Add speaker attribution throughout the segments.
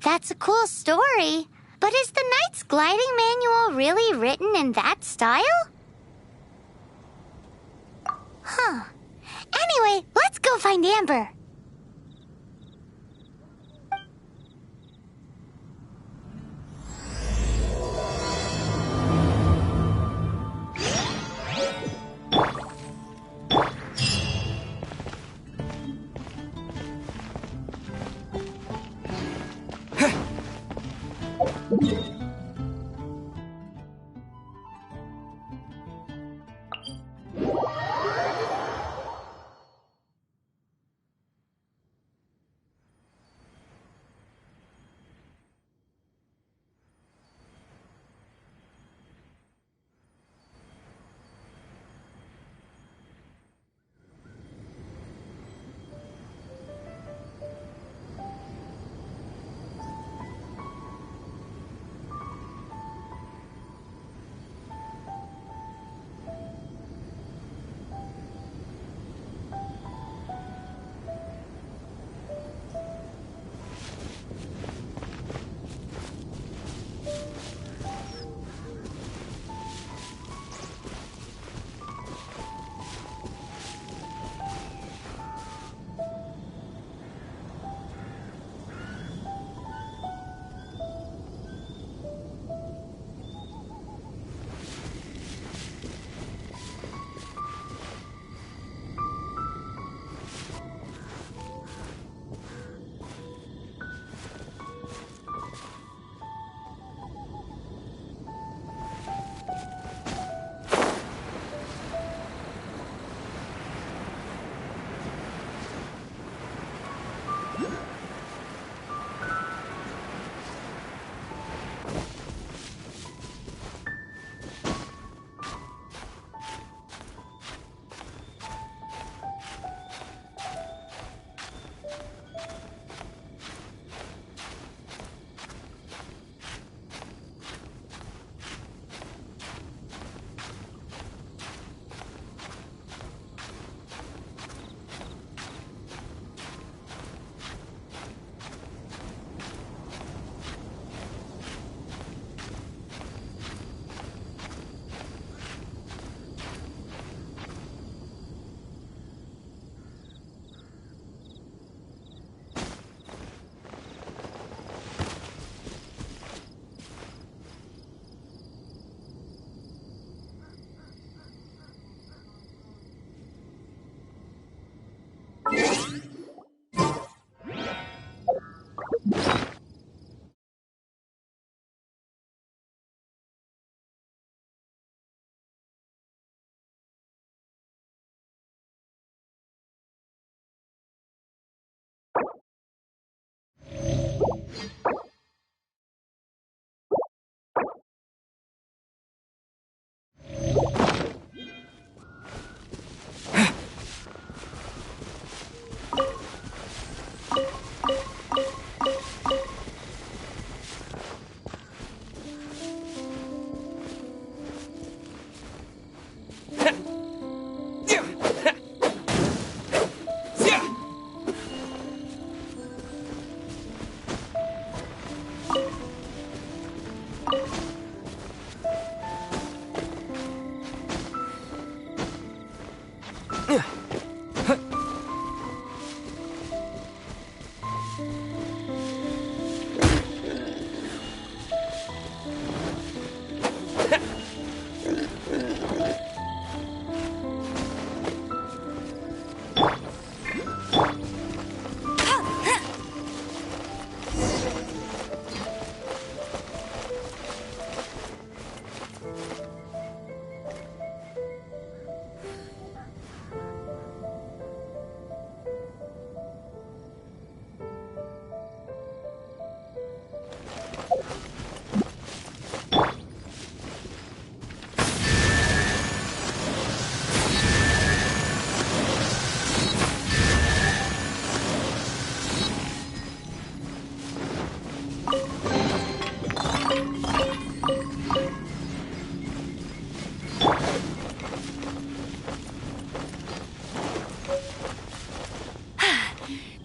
Speaker 1: That's a cool story. But is the Knight's gliding manual really written in that style? Huh. Anyway, let's go find Amber.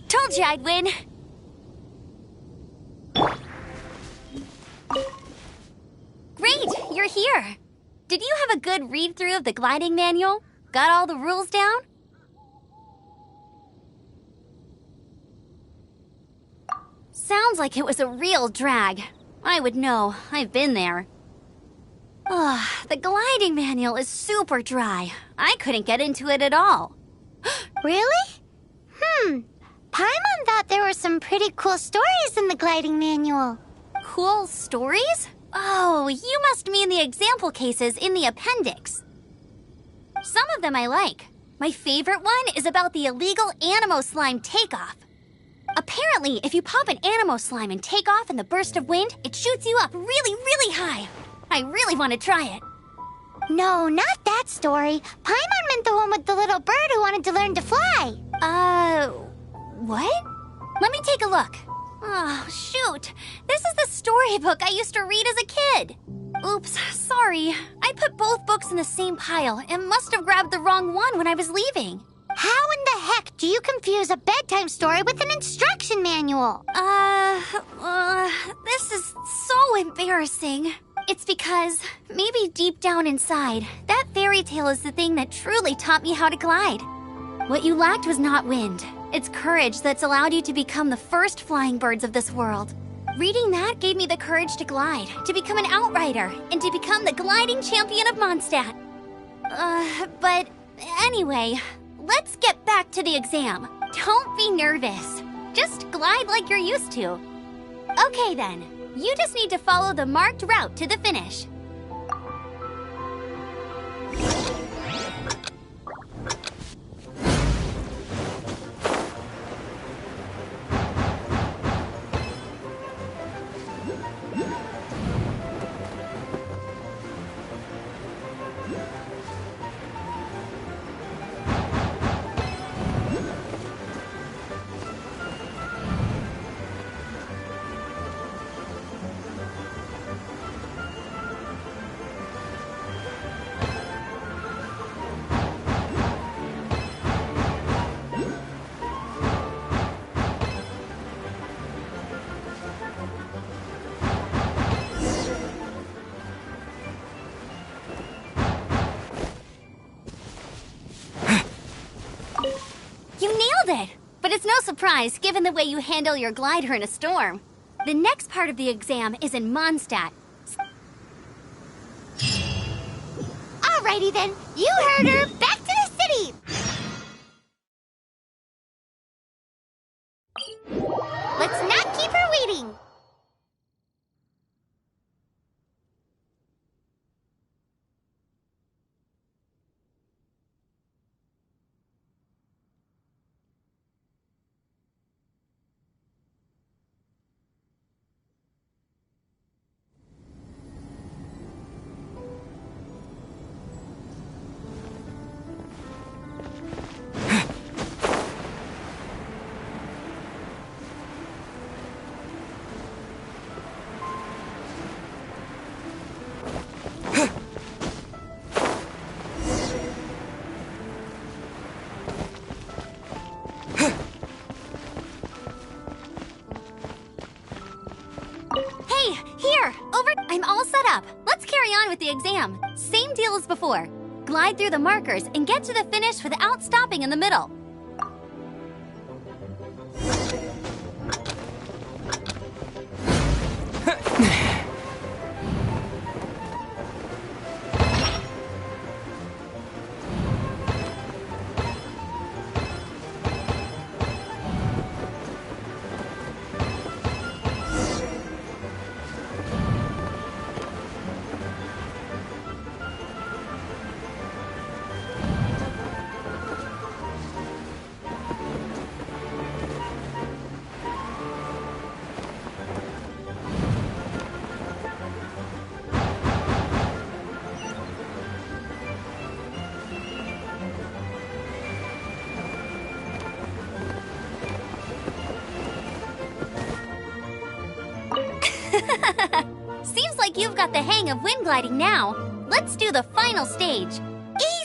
Speaker 2: Told you I'd win. good read-through of the gliding manual? Got all the rules down? Sounds like it was a real drag. I would know. I've been there. Ugh, the gliding manual is super dry. I couldn't get into it at all.
Speaker 1: Really? Paimon thought there were some pretty cool stories in the gliding manual.
Speaker 2: Cool stories? Oh, you must mean the example cases in the appendix. Some of them I like. My favorite one is about the illegal Animo Slime takeoff. Apparently, if you pop an Animo Slime and take off in the burst of wind, it shoots you up really, really high. I really want to try it.
Speaker 1: No, not that story. Paimon meant the one with the little bird who wanted to learn to fly.
Speaker 2: What? Let me take a look. Oh, shoot. This is the storybook I used to read as a kid. Oops, sorry. I put both books in the same pile and must have grabbed the wrong one when I was leaving.
Speaker 1: How in the heck do you confuse a bedtime story with an instruction manual?
Speaker 2: This is so embarrassing. It's because, maybe deep down inside, that fairy tale is the thing that truly taught me how to glide. What you lacked was not wind. It's courage that's allowed you to become the first flying birds of this world. Reading that gave me the courage to glide, to become an outrider, and to become the gliding champion of Mondstadt. But anyway, let's get back to the exam. Don't be nervous. Just glide like you're used to. Okay then, you just need to follow the marked route to the finish. You nailed it! But it's no surprise, given the way you handle your glider in a storm. The next part of the exam is in Mondstadt.
Speaker 1: Alrighty then, you heard her. Back to the city! Let's not keep her waiting.
Speaker 2: I'm all set up. Let's carry on with the exam. Same deal as before. Glide through the markers and get to the finish without stopping in the middle. Seems like you've got the hang of wind gliding now. Let's do the final stage.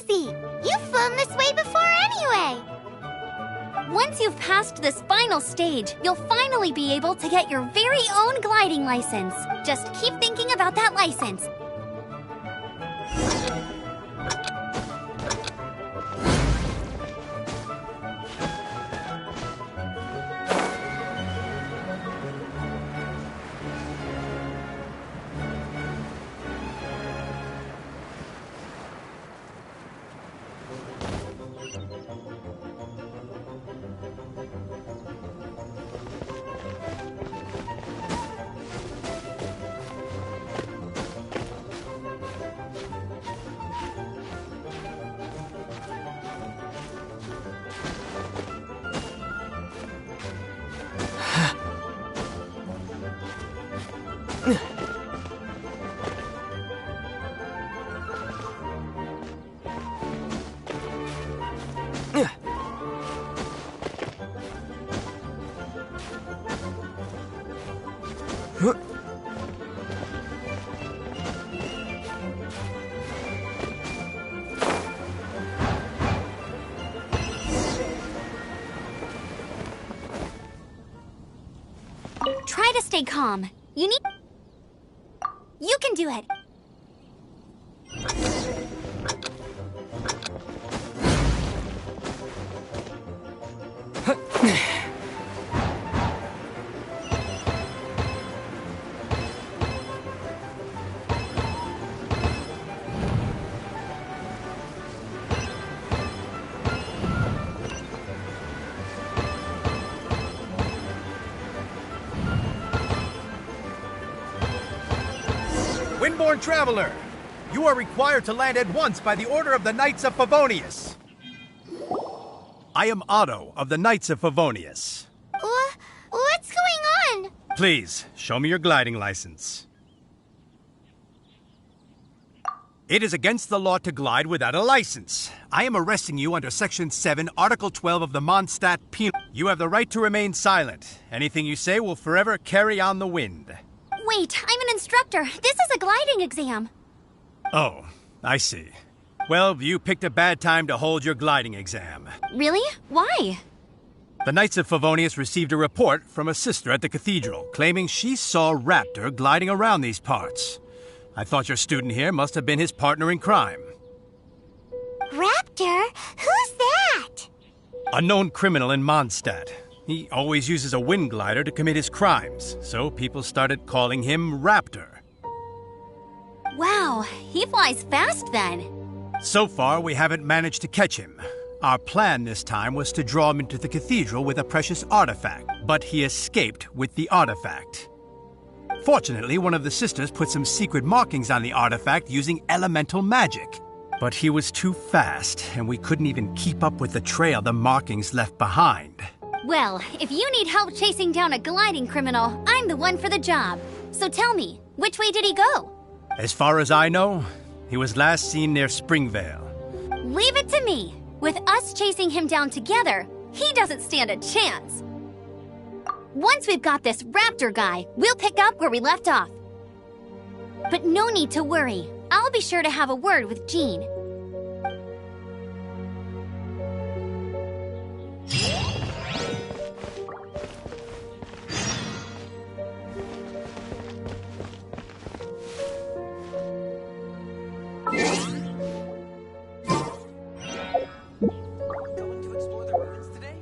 Speaker 1: Easy! You've flown this way before anyway!
Speaker 2: Once you've passed this final stage, you'll finally be able to get your very own gliding license. Just keep thinking about that license. Try to stay calm. You can do it.
Speaker 3: Windborn Traveler, you are required to land at once by the order of the Knights of Favonius. I am Otto of the Knights of Favonius.
Speaker 1: What's going on?
Speaker 3: Please, show me your gliding license. It is against the law to glide without a license. I am arresting you under Section 7, Article 12 of the Mondstadt Penal. You have the right to remain silent. Anything you say will forever carry on the wind.
Speaker 2: Wait, I'm an instructor. This is a gliding exam.
Speaker 3: Oh, I see. Well, you picked a bad time to hold your gliding exam.
Speaker 2: Really? Why?
Speaker 3: The Knights of Favonius received a report from a sister at the cathedral claiming she saw Raptor gliding around these parts. I thought your student here must have been his partner in crime.
Speaker 1: Raptor? Who's that?
Speaker 3: A known criminal in Mondstadt. He always uses a wind glider to commit his crimes, so people started calling him Raptor.
Speaker 2: Wow, he flies fast then.
Speaker 3: So far, we haven't managed to catch him. Our plan this time was to draw him into the cathedral with a precious artifact, but he escaped with the artifact. Fortunately, one of the sisters put some secret markings on the artifact using elemental magic. But he was too fast, and we couldn't even keep up with the trail the markings left behind.
Speaker 2: Well, if you need help chasing down a gliding criminal, I'm the one for the job. So tell me, which way did he go?
Speaker 3: As far as I know, he was last seen near Springvale.
Speaker 2: Leave it to me. With us chasing him down together, he doesn't stand a chance. Once we've got this Raptor guy, we'll pick up where we left off. But no need to worry. I'll be sure to have a word with Jean.
Speaker 4: Going to explore the ruins today?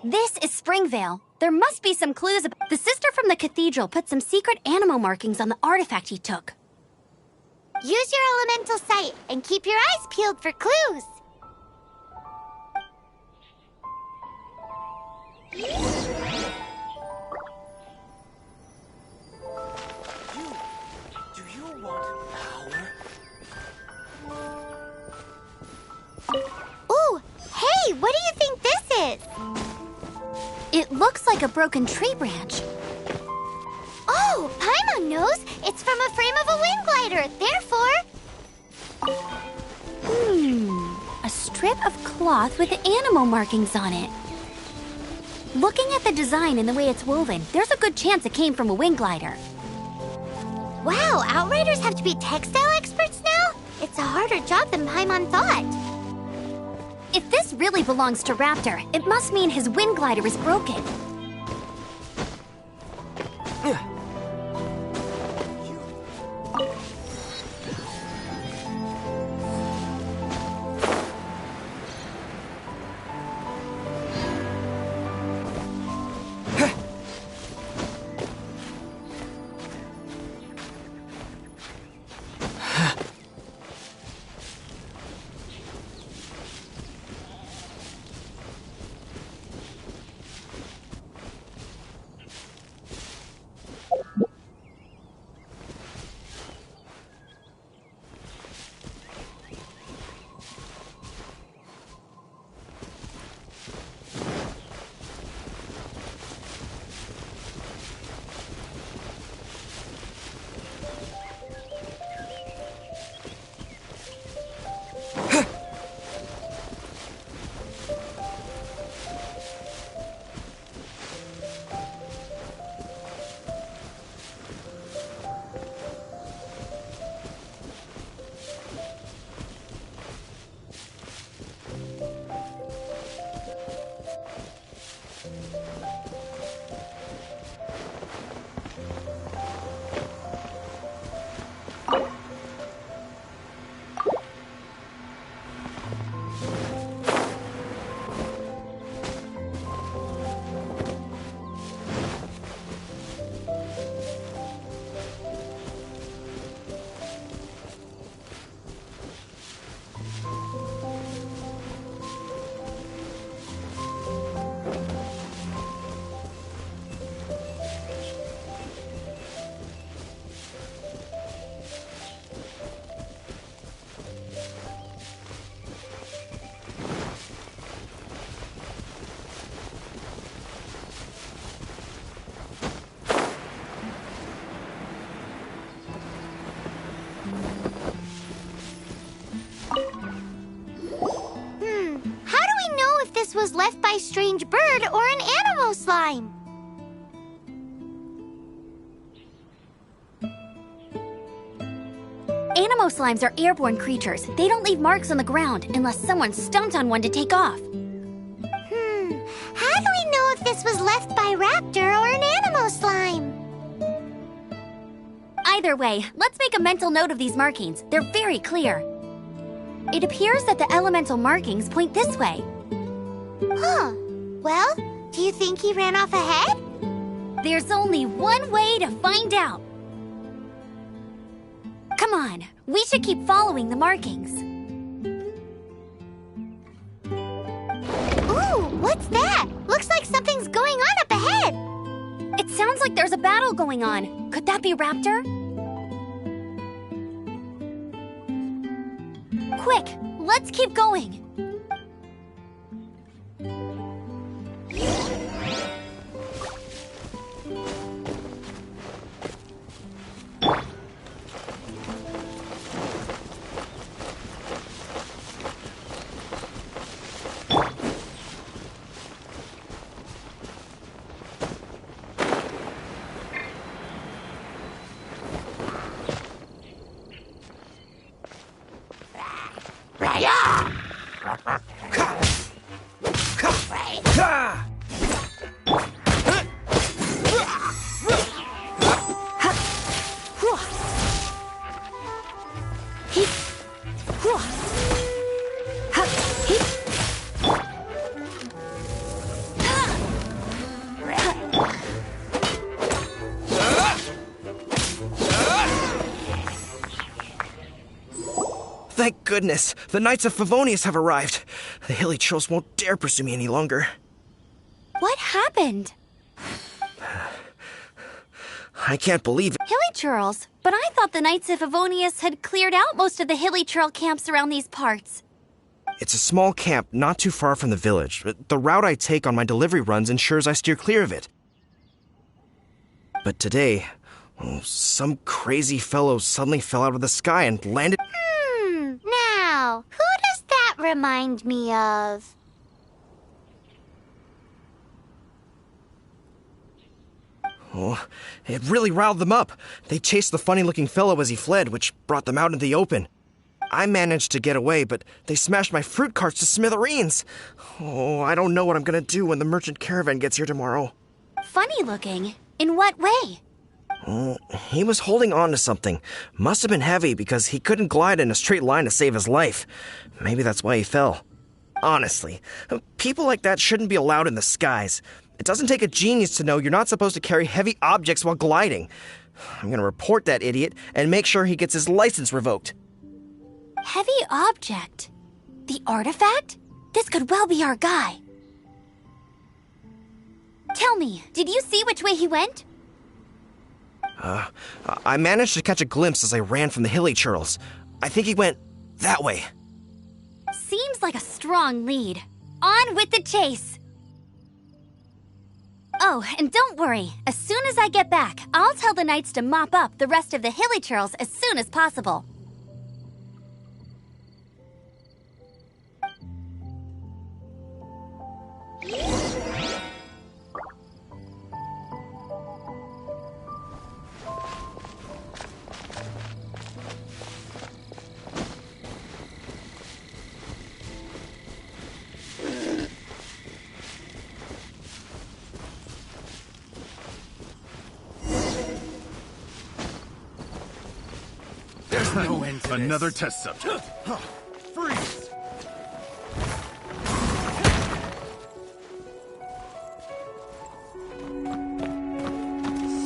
Speaker 2: This is Springvale. There must be some clues about... The sister from the cathedral put some secret animal markings on the artifact he took.
Speaker 1: Use your elemental sight and keep your eyes peeled for clues.
Speaker 4: Do you want power?
Speaker 1: Ooh, hey, what do you think this is?
Speaker 2: It looks like a broken tree branch.
Speaker 1: Oh, Paimon knows. It's from a frame of a wind glider, therefore...
Speaker 2: A strip of cloth with animal markings on it. Looking at the design and the way it's woven, there's a good chance it came from a wind glider.
Speaker 1: Wow, Outriders have to be textile experts now? It's a harder job than Paimon thought.
Speaker 2: If this really belongs to Raptor, it must mean his wind glider is broken.
Speaker 1: nice strange bird or an animal slime.
Speaker 2: Animo slimes are airborne creatures. They don't leave marks on the ground unless someone stomped on one to take off.
Speaker 1: How do we know if this was left by Raptor or an animal slime?
Speaker 2: Either way, let's make a mental note of these markings. They're very clear. It appears that the elemental markings point this way.
Speaker 1: Huh. Well, do you think he ran off ahead?
Speaker 2: There's only one way to find out. Come on, we should keep following the markings.
Speaker 1: Ooh, what's that? Looks like something's going on up ahead.
Speaker 2: It sounds like there's a battle going on. Could that be Raptor? Quick, let's keep going.
Speaker 5: Thank goodness! The Knights of Favonius have arrived. The hilly trolls won't dare pursue me any longer.
Speaker 2: What happened?
Speaker 5: I can't believe it.
Speaker 2: Hilly churls? But I thought the Knights of Favonius had cleared out most of the hilly churl camps around these parts.
Speaker 5: It's a small camp not too far from the village. The route I take on my delivery runs ensures I steer clear of it. But today, some crazy fellow suddenly fell out of the sky and landed...
Speaker 1: Now, who does that remind me of?
Speaker 5: Oh, it really riled them up. They chased the funny-looking fellow as he fled, which brought them out in the open. I managed to get away, but they smashed my fruit carts to smithereens. Oh, I don't know what I'm gonna do when the merchant caravan gets here tomorrow.
Speaker 2: Funny looking? In what way?
Speaker 5: He was holding on to something. Must have been heavy because he couldn't glide in a straight line to save his life. Maybe that's why he fell. Honestly, people like that shouldn't be allowed in the skies. It doesn't take a genius to know you're not supposed to carry heavy objects while gliding. I'm gonna report that idiot and make sure he gets his license revoked.
Speaker 2: Heavy object? The artifact? This could well be our guy. Tell me, did you see which way he went?
Speaker 5: I managed to catch a glimpse as I ran from the hilly churls. I think he went that way.
Speaker 2: Seems like a strong lead. On with the chase! Oh, and don't worry. As soon as I get back, I'll tell the knights to mop up the rest of the hilly churls as soon as possible.
Speaker 4: There's no end to
Speaker 6: Another test subject. Freeze!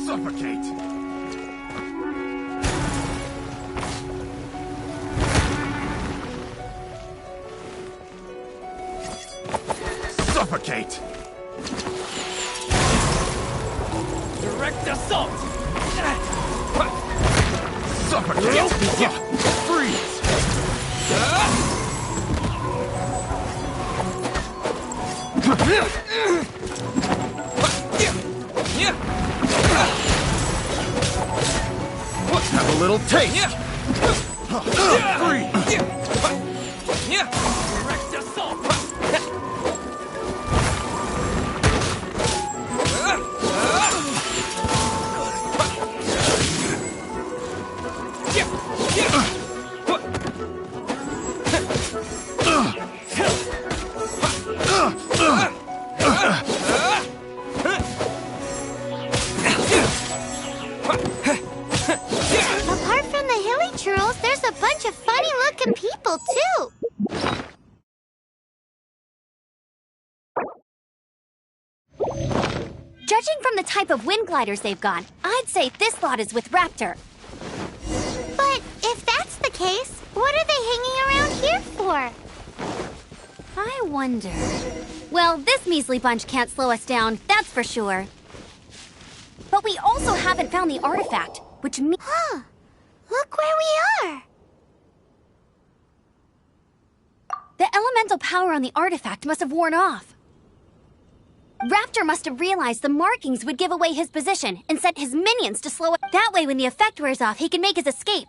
Speaker 6: Suffocate! Suffocate!
Speaker 4: Direct assault!
Speaker 6: Suffocate! Freeze! Have a little taste! Freeze!
Speaker 4: Direct assault!
Speaker 1: a bunch of funny-looking people, too.
Speaker 2: Judging from the type of wind gliders they've got, I'd say this lot is with Raptor.
Speaker 1: But if that's the case, what are they hanging around here for?
Speaker 2: I wonder... Well, this measly bunch can't slow us down, that's for sure. But we also haven't found the artifact, which means...
Speaker 1: Huh. Look where we are.
Speaker 2: The elemental power on the artifact must have worn off. Raptor must have realized the markings would give away his position and sent his minions to slow it. That way, when the effect wears off, he can make his escape.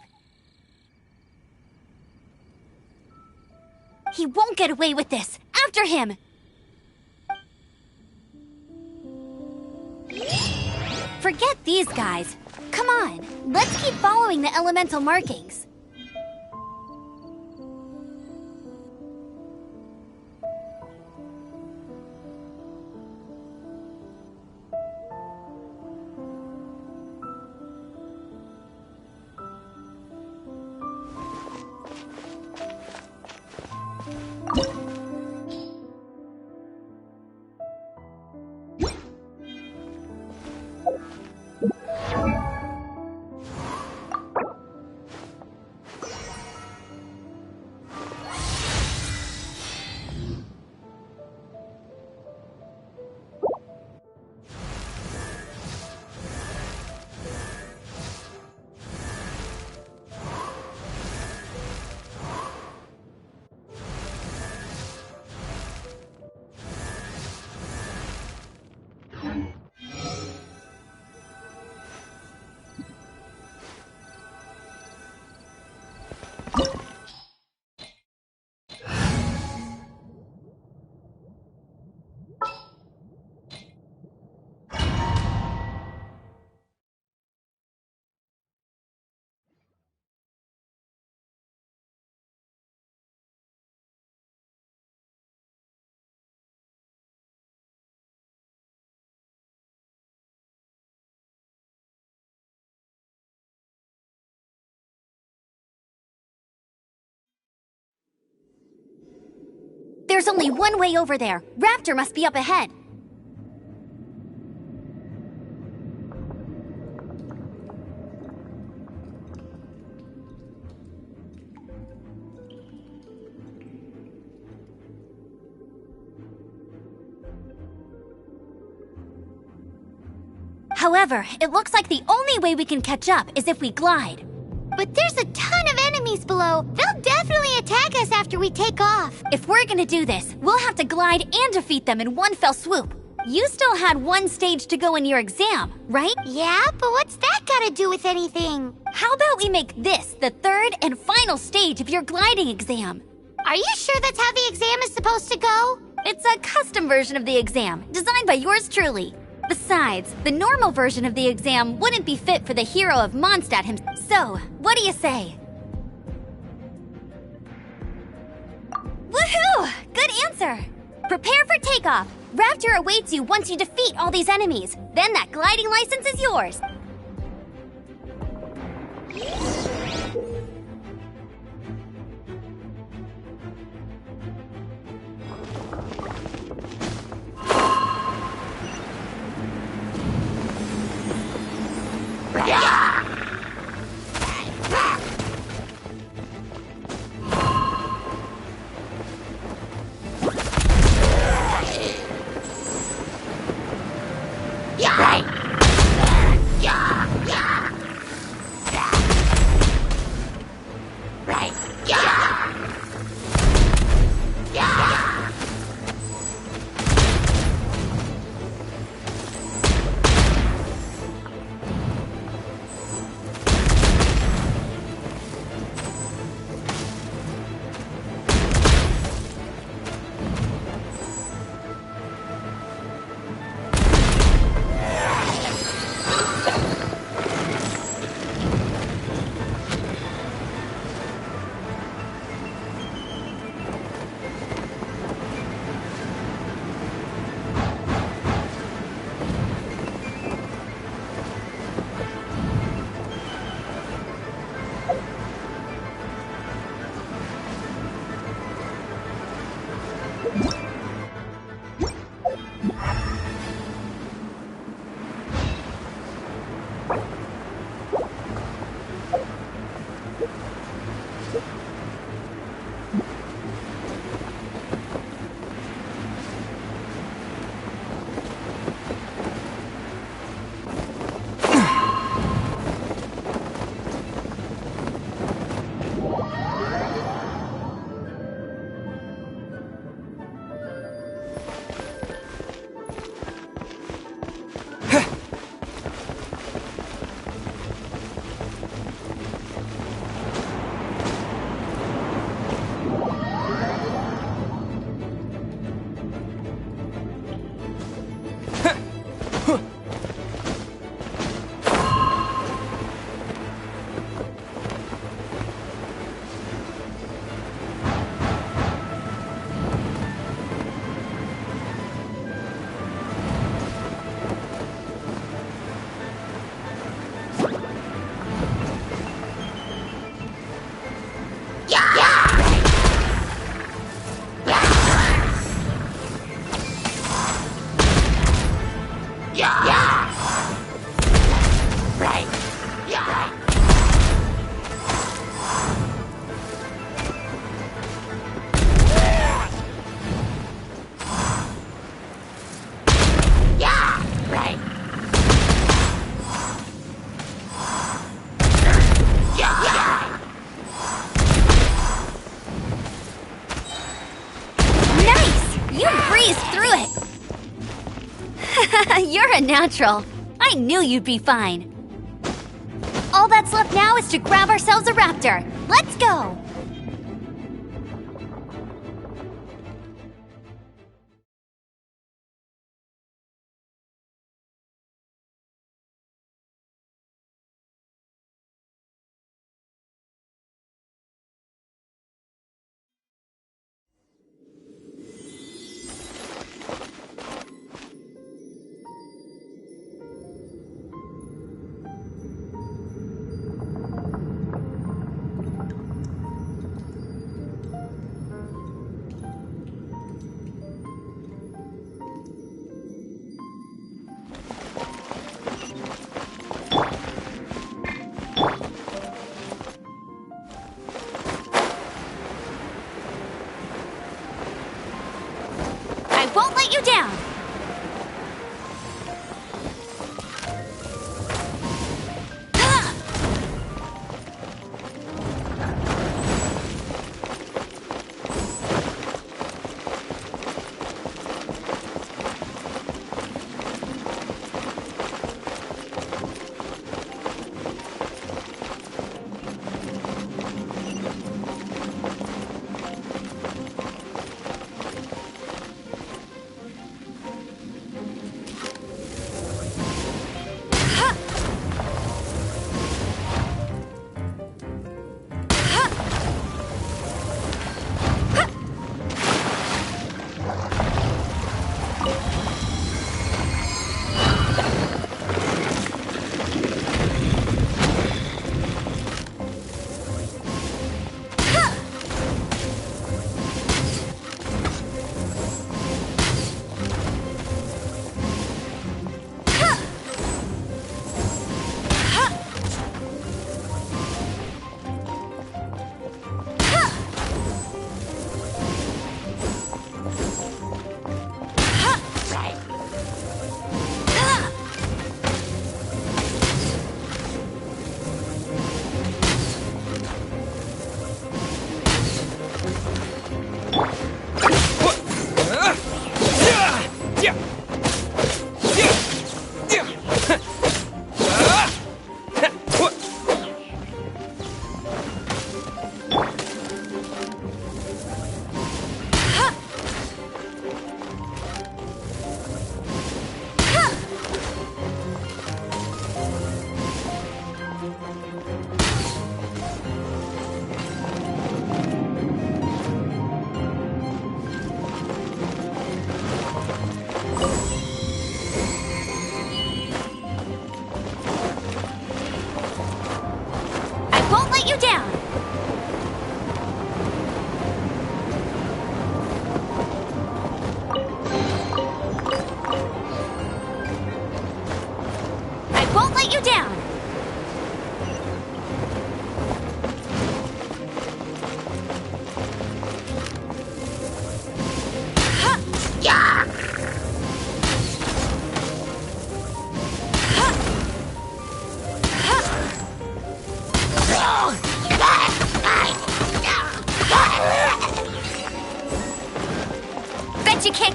Speaker 2: He won't get away with this. After him! Forget these guys. Come on, let's keep following the elemental markings. There's only one way over there. Raptor must be up ahead. However, it looks like the only way we can catch up is if we glide.
Speaker 1: But there's a ton of enemies below. They'll definitely attack us after we take off.
Speaker 2: If we're gonna do this, we'll have to glide and defeat them in one fell swoop. You still had one stage to go in your exam, right?
Speaker 1: Yeah, but what's that got to do with anything?
Speaker 2: How about we make this the third and final stage of your gliding exam?
Speaker 1: Are you sure that's how the exam is supposed to go?
Speaker 2: It's a custom version of the exam, designed by yours truly. Besides, the normal version of the exam wouldn't be fit for the hero of Mondstadt himself. So, what do you say? Woohoo! Good answer! Prepare for takeoff. Raptor awaits you once you defeat all these enemies. Then that gliding license is yours. You're a natural. I knew you'd be fine. All that's left now is to grab ourselves a raptor. Let's go! Won't let you down!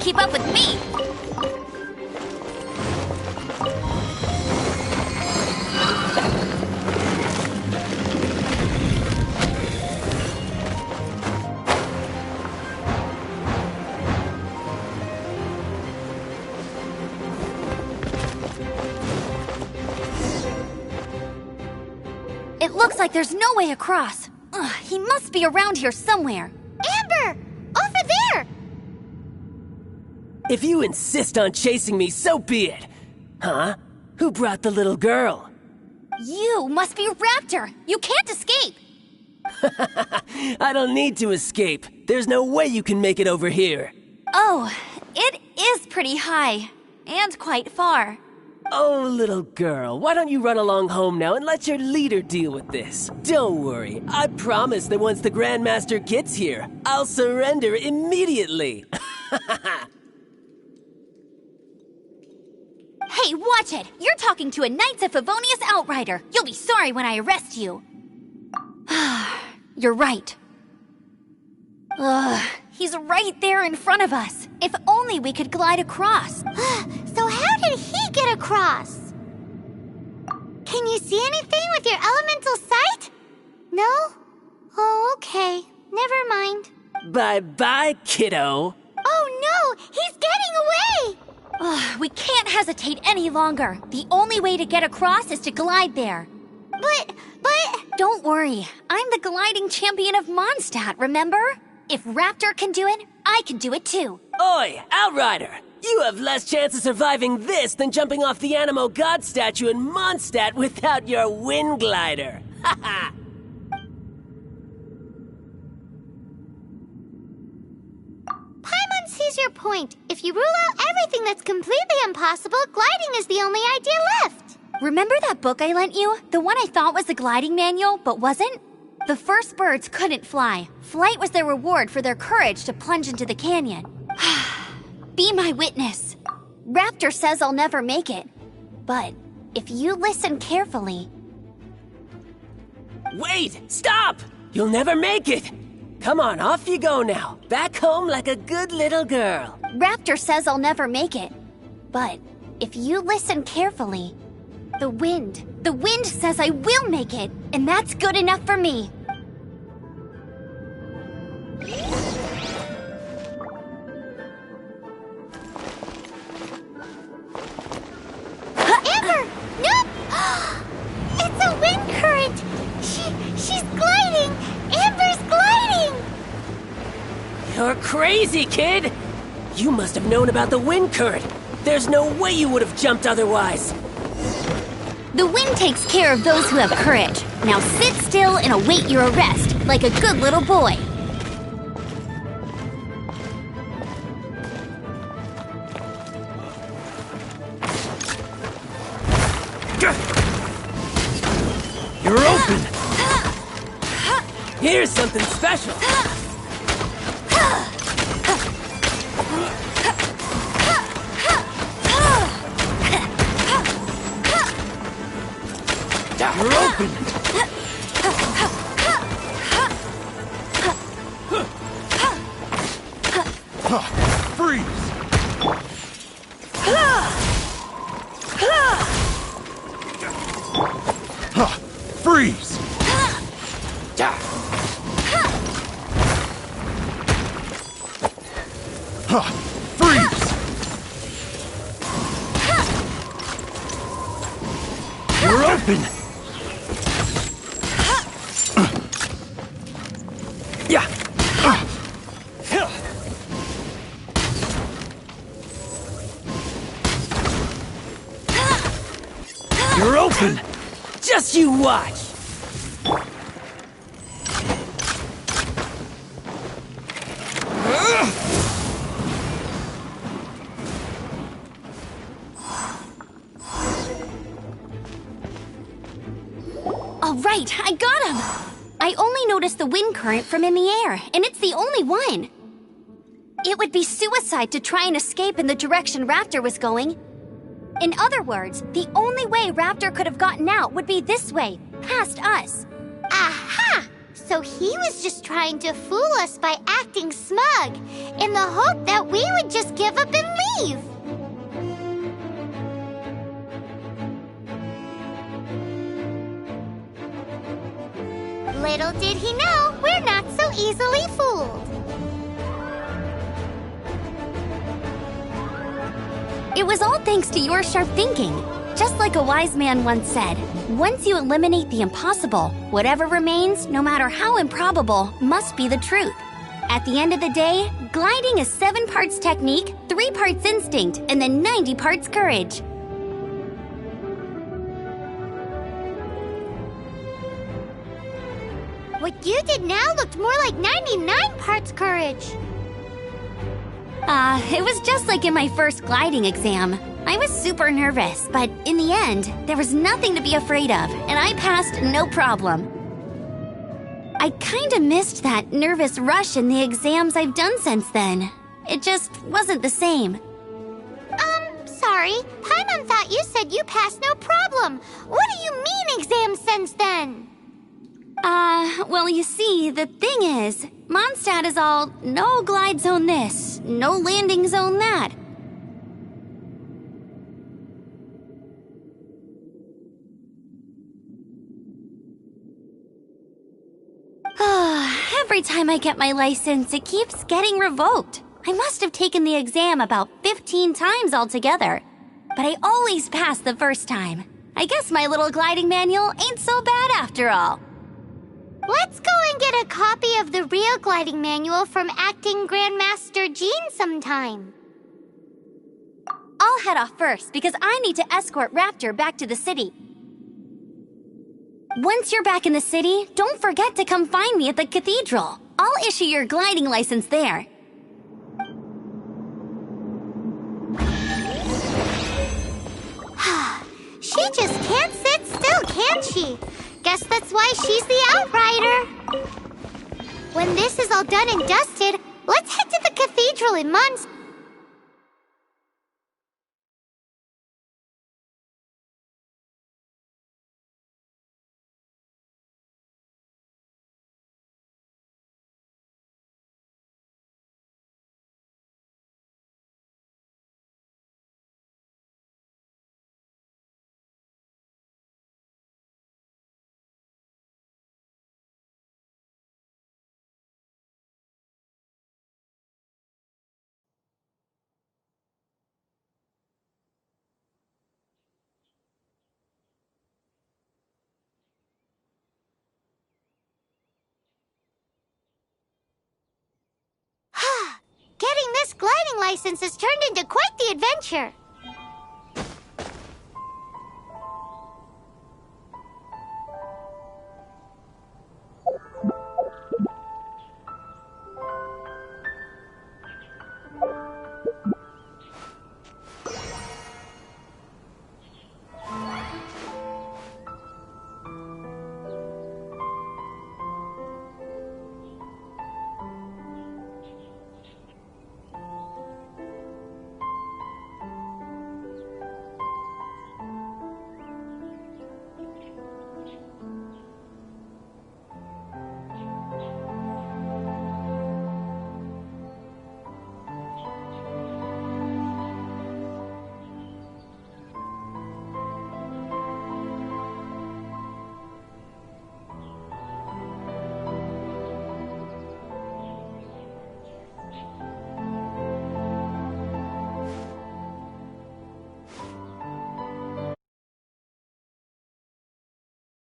Speaker 2: keep up with me! It looks like there's no way across. Ugh, he must be around here somewhere.
Speaker 1: Amber! Over there!
Speaker 7: If you insist on chasing me, so be it. Huh? Who brought the little girl?
Speaker 2: You must be Raptor! You can't escape!
Speaker 7: I don't need to escape. There's no way you can make it over here.
Speaker 2: Oh, it is pretty high. And quite far.
Speaker 7: Oh, little girl, why don't you run along home now and let your leader deal with this? Don't worry, I promise that once the Grandmaster gets here, I'll surrender immediately.
Speaker 2: Hey, watch it! You're talking to a Knights of Favonius outrider! You'll be sorry when I arrest you! You're right. Ugh, he's right there in front of us. If only we could glide across.
Speaker 1: So how did he get across? Can you see anything with your elemental sight? No? Oh, okay. Never mind.
Speaker 7: Bye-bye, kiddo.
Speaker 1: Oh no! He's getting away!
Speaker 2: Ugh, we can't hesitate any longer. The only way to get across is to glide there.
Speaker 1: But...
Speaker 2: Don't worry. I'm the gliding champion of Mondstadt, remember? If Raptor can do it, I can do it too.
Speaker 7: Oi, Outrider! You have less chance of surviving this than jumping off the Animo God statue in Mondstadt without your wind glider. Haha!
Speaker 1: Paimon sees your point. If you rule out everything that's completely impossible, gliding is the only idea left.
Speaker 2: Remember that book I lent you? The one I thought was the gliding manual, but wasn't? The first birds couldn't fly. Flight was their reward for their courage to plunge into the canyon. Be my witness. Raptor says I'll never make it. But if you listen carefully...
Speaker 7: Wait! Stop! You'll never make it! Come on, off you go now. Back home like a good little girl.
Speaker 2: Raptor says I'll never make it. But if you listen carefully... The wind says I will make it, and that's good enough for me.
Speaker 1: Amber! Nope! It's a wind current! She's gliding! Amber's gliding!
Speaker 7: You're crazy, kid! You must have known about the wind current. There's no way you would have jumped otherwise.
Speaker 2: The wind takes care of those who have courage. Now sit still and await your arrest, like a good little boy.
Speaker 7: You're open! Here's something special! You're open!
Speaker 6: Freeze! Freeze! Freeze!
Speaker 7: You're open! Yeah! You're open! Just you watch!
Speaker 2: All right, I got him! I only noticed the wind current from in the air, and it's the only one. It would be suicide to try and escape in the direction Raptor was going. In other words, the only way Raptor could have gotten out would be this way, past us.
Speaker 1: Aha! So he was just trying to fool us by acting smug, in the hope that we would just give up and leave. Little did he know, we're not so easily fooled.
Speaker 2: It was all thanks to your sharp thinking. Just like a wise man once said, once you eliminate the impossible, whatever remains, no matter how improbable, must be the truth. At the end of the day, gliding is 7 parts technique, 3 parts instinct, and then 90 parts courage.
Speaker 1: What you did now looked more like 99 parts courage.
Speaker 2: It was just like in my first gliding exam. I was super nervous, but in the end, there was nothing to be afraid of, and I passed no problem. I kinda missed that nervous rush in the exams I've done since then. It just wasn't the same.
Speaker 1: Sorry. Paimon thought you said you passed no problem. What do you mean exams since then?
Speaker 2: Well, you see, the thing is, Mondstadt is all, no glide zone this, no landing zone that. Every time I get my license, it keeps getting revoked. I must have taken the exam about 15 times altogether. But I always pass the first time. I guess my little gliding manual ain't so bad after all.
Speaker 1: Let's go and get a copy of the real gliding manual from Acting Grandmaster Jean sometime.
Speaker 2: I'll head off first because I need to escort Raptor back to the city. Once you're back in the city, don't forget to come find me at the cathedral. I'll issue your gliding license there.
Speaker 1: She just can't sit still, can she? Guess that's why she's the outrider. When this is all done and dusted, let's head to the cathedral in Mons. Getting this gliding license has turned into quite the adventure.